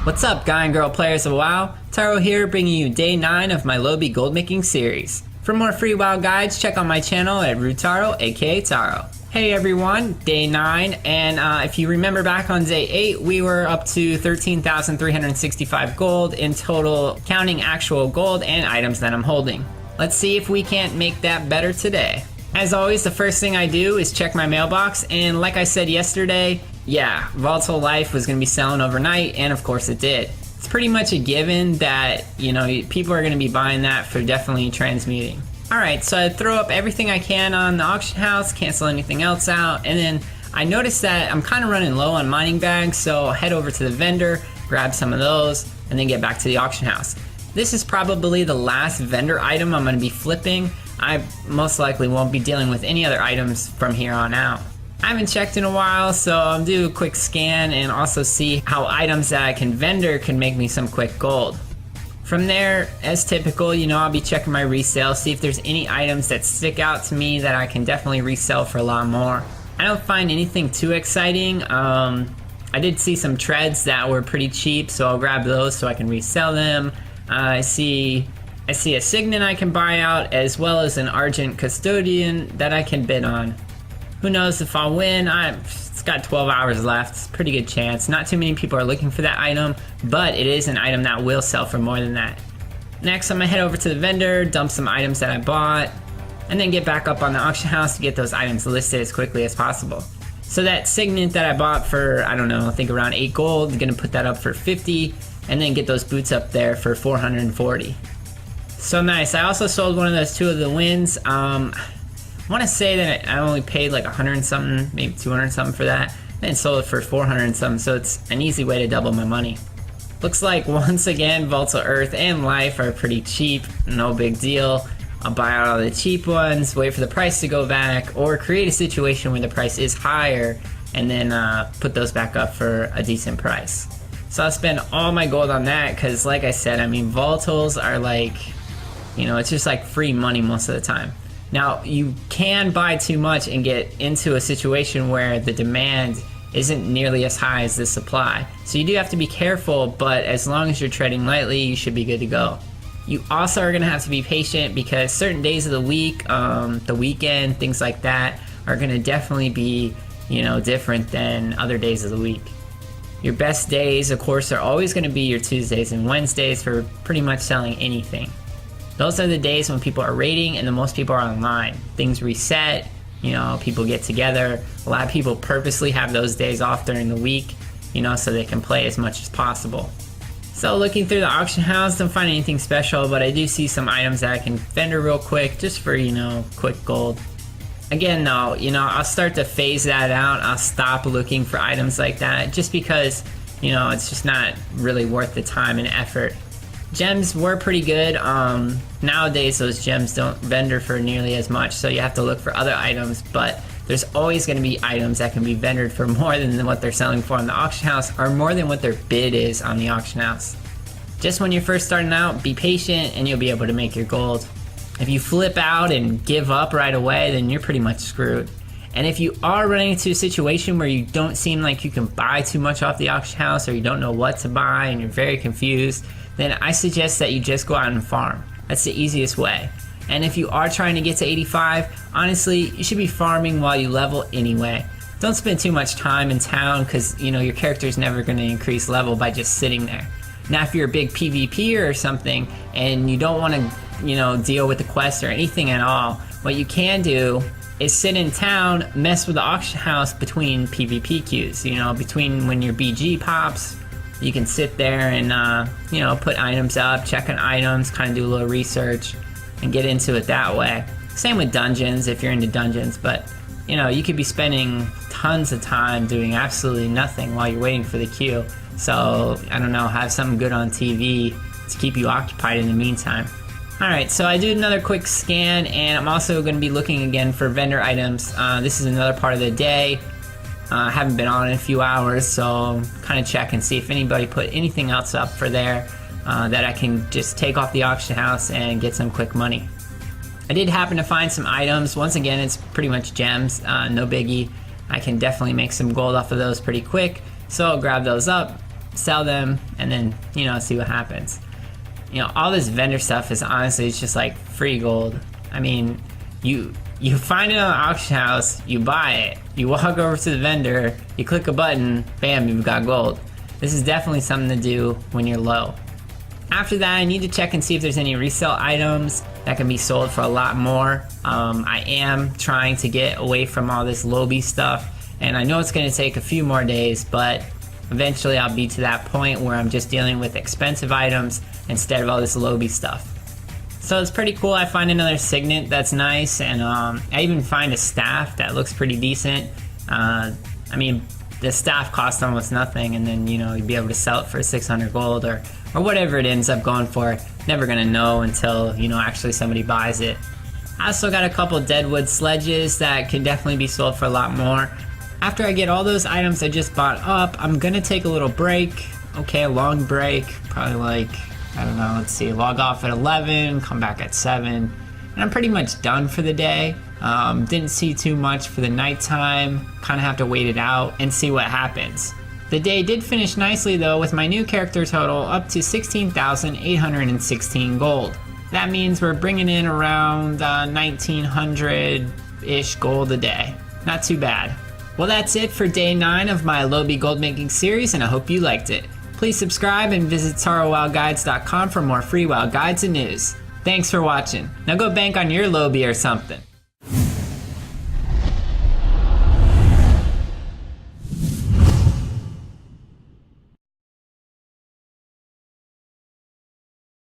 What's up, guy and girl players of WoW? Tarou here, bringing you day 9 of my Lowbie gold making series. For more free WoW guides, check out my channel at Tarou, aka Tarou. Hey everyone, day 9, and if you remember back on day 8, we were up to 13,365 gold in total, counting actual gold and items that I'm holding. Let's see if we can't make that better today. As always, the first thing I do is check my mailbox, and like I said yesterday, yeah, Volatile Life was going to be selling overnight, and of course it did. It's pretty much a given that, you know, people are going to be buying that for definitely transmuting. Alright, so I throw up everything I can on the auction house, cancel anything else out, and then I noticed that I'm kind of running low on mining bags, so I'll head over to the vendor, grab some of those, and then get back to the auction house. This is probably the last vendor item I'm going to be flipping. I most likely won't be dealing with any other items from here on out. I haven't checked in a while, so I'll do a quick scan and also see how items that I can vendor can make me some quick gold. From there, as typical, you know, I'll be checking my resale, see if there's any items that stick out to me that I can definitely resell for a lot more. I don't find anything too exciting. I did see some treads that were pretty cheap, so I'll grab those so I can resell them. I see a signet I can buy out, as well as an argent custodian that I can bid on. Who knows if I'll win? It's got 12 hours left. It's a pretty good chance. Not too many people are looking for that item, but it is an item that will sell for more than that. Next, I'm gonna head over to the vendor, dump some items that I bought, and then get back up on the auction house to get those items listed as quickly as possible. So that signet that I bought for, I don't know, I think around 8 gold, I'm gonna put that up for 50, and then get those boots up there for 440. So nice. I also sold one of those 2 of the wins. I want to say that I only paid like 100 and something, maybe 200 and something for that, and sold it for 400 and something, so it's an easy way to double my money. Looks like once again Volatile Earth and Life are pretty cheap, no big deal. I'll buy out all the cheap ones, wait for the price to go back, or create a situation where the price is higher and then put those back up for a decent price. So I'll spend all my gold on that because, like I said, I mean, volatiles are like, you know, it's just like free money most of the time. Now, you can buy too much and get into a situation where the demand isn't nearly as high as the supply. So you do have to be careful, but as long as you're treading lightly, you should be good to go. You also are going to have to be patient because certain days of the week, the weekend, things like that, are going to definitely be, you know, different than other days of the week. Your best days, of course, are always going to be your Tuesdays and Wednesdays for pretty much selling anything. Those are the days when people are raiding and the most people are online. Things reset, you know, people get together. A lot of people purposely have those days off during the week, you know, so they can play as much as possible. So looking through the auction house, don't find anything special, but I do see some items that I can vendor real quick, just for, you know, quick gold. Again though, you know, I'll start to phase that out. I'll stop looking for items like that, just because, you know, it's just not really worth the time and effort. Gems were pretty good. Nowadays those gems don't vendor for nearly as much, so you have to look for other items, but there's always going to be items that can be vendored for more than what they're selling for in the auction house, or more than what their bid is on the auction house. Just when you're first starting out, be patient and you'll be able to make your gold. If you flip out and give up right away, then you're pretty much screwed. And if you are running into a situation where you don't seem like you can buy too much off the auction house, or you don't know what to buy and you're very confused, then I suggest that you just go out and farm. That's the easiest way. And if you are trying to get to 85, honestly, you should be farming while you level anyway. Don't spend too much time in town because, you know, your character is never going to increase level by just sitting there. Now, if you're a big PvPer or something and you don't want to, you know, deal with the quest or anything at all, what you can do is sit in town, mess with the auction house between PvP queues. You know, between when your BG pops, you can sit there and, you know, put items up, check on items, kind of do a little research, and get into it that way. Same with dungeons, if you're into dungeons, but, you know, you could be spending tons of time doing absolutely nothing while you're waiting for the queue. So, I don't know, have something good on TV to keep you occupied in the meantime. Alright, so I do another quick scan, and I'm also going to be looking again for vendor items. This is another part of the day. I haven't been on in a few hours, so kind of check and see if anybody put anything else up for there that I can just take off the auction house and get some quick money. I did happen to find some items. Once again, it's pretty much gems, no biggie. I can definitely make some gold off of those pretty quick, so I'll grab those up. sell them, and then, you know, see what happens. You know, all this vendor stuff is honestly, it's just like free gold. I mean, you find it on the auction house, you buy it, you walk over to the vendor, you click a button, bam, you've got gold. This is definitely something to do when you're low. After that, I need to check and see if there's any resale items that can be sold for a lot more. I am trying to get away from all this Lowbie stuff, and I know it's going to take a few more days, but eventually I'll be to that point where I'm just dealing with expensive items instead of all this Lowbie stuff. So it's pretty cool. I find another signet that's nice, and I even find a staff that looks pretty decent. I mean, the staff costs almost nothing, and then, you know, you'd be able to sell it for 600 gold or whatever it ends up going for. Never gonna know until, you know, actually somebody buys it. I also got a couple deadwood sledges that can definitely be sold for a lot more. After I get all those items I just bought up, I'm gonna take a little break. Okay, a long break, probably like, I don't know, let's see, log off at 11, come back at 7, and I'm pretty much done for the day. Didn't see too much for the nighttime, kind of have to wait it out and see what happens. The day did finish nicely though, with my new character total up to 16,816 gold. That means we're bringing in around 1,900-ish gold a day. Not too bad. Well, that's it for day 9 of my Lowbie gold making series, and I hope you liked it. Please subscribe and visit TarouWowGuides.com for more free WoW guides and news. Thanks for watching. Now go bank on your Lowbie or something.